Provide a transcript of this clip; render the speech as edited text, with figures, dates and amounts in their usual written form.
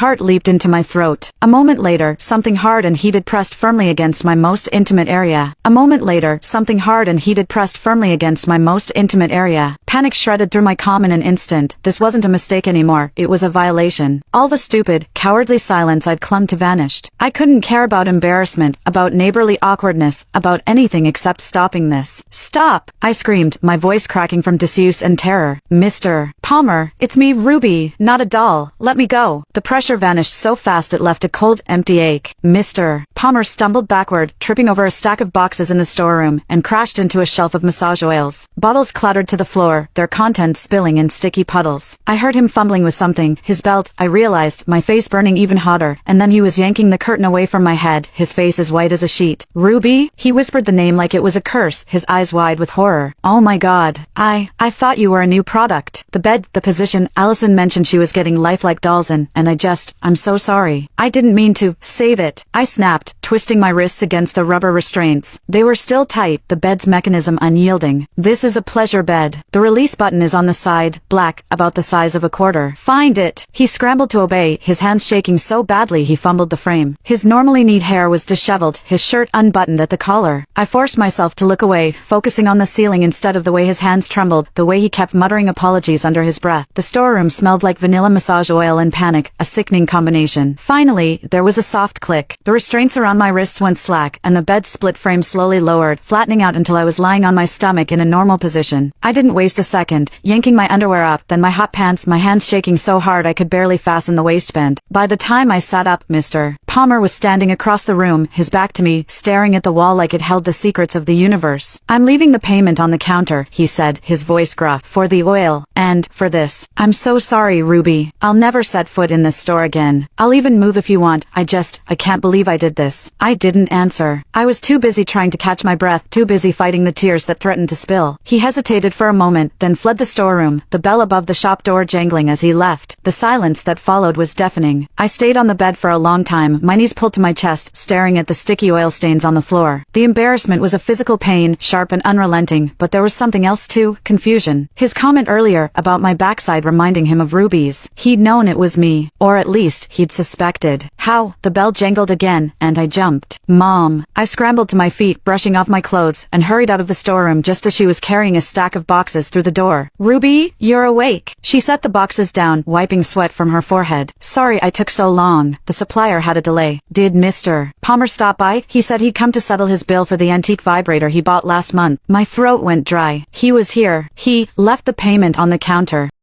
Heart leaped into my throat. A moment later, something hard and heated pressed firmly against my most intimate area. A moment later, something hard and heated pressed firmly against my most intimate area. Panic shredded through my calm in an instant. This wasn't a mistake anymore, it was a violation. All the stupid, cowardly silence I'd clung to vanished. I couldn't care about embarrassment, about neighborly awkwardness, about anything except stopping this. Stop! I screamed, my voice cracking from disuse and terror. Mr. Palmer, it's me, Ruby, not a doll. Let me go. The pressure vanished so fast it left a cold, empty ache. Mr. Palmer stumbled backward, tripping over a stack of boxes in the storeroom, and crashed into a shelf of massage oils. Bottles clattered to the floor, their contents spilling in sticky puddles. I heard him fumbling with something, his belt, I realized, my face burning even hotter, and then he was yanking the curtain away from my head, his face as white as a sheet. Ruby? He whispered the name like it was a curse, his eyes wide with horror. Oh my god. I thought you were a new product. The bed, the position, Allison mentioned she was getting lifelike dolls in, and I'm so sorry. I didn't mean to. Save it. I snapped, twisting my wrists against the rubber restraints. They were still tight, the bed's mechanism unyielding. This is a pleasure bed. The release button is on the side, black, about the size of a quarter. Find it. He scrambled to obey, his hands shaking so badly he fumbled the frame. His normally neat hair was disheveled, his shirt unbuttoned at the collar. I forced myself to look away, focusing on the ceiling instead of the way his hands trembled, the way he kept muttering apologies under his breath. The storeroom smelled like vanilla massage oil and panic, a sickening combination. Finally, there was a soft click. The restraints around my wrists went slack, and the bed's split frame slowly lowered, flattening out until I was lying on my stomach in a normal position. I didn't waste a second, yanking my underwear up, then my hot pants, my hands shaking so hard I could barely fasten the waistband. By the time I sat up, Mr. Palmer was standing across the room, his back to me, staring at the wall like it held the secrets of the universe. I'm leaving the payment on the counter, he said, his voice gruff, for the oil, and, for this. I'm so sorry, Ruby. I'll never set foot in this store again. I'll even move if you want. I can't believe I did this. I didn't answer. I was too busy trying to catch my breath, too busy fighting the tears that threatened to spill. He hesitated for a moment, then fled the storeroom, the bell above the shop door jangling as he left. The silence that followed was deafening. I stayed on the bed for a long time, my knees pulled to my chest, staring at the sticky oil stains on the floor. The embarrassment was a physical pain, sharp and unrelenting, but there was something else too, confusion. His comment earlier, about my backside reminding him of Ruby's. He'd known it was me, or at least, he'd suspected. How? The bell jangled again, and I jumped. Mom. I scrambled to my feet, brushing off my clothes, and hurried out of the storeroom just as she was carrying a stack of boxes through the door. Ruby, you're awake. She set the boxes down, wiping sweat from her forehead. Sorry I took so long. The supplier had a delay. Did Mr. Palmer stop by? He said he'd come to settle his bill for the antique vibrator he bought last month. My throat went dry. He was here. He left the payment on the counter.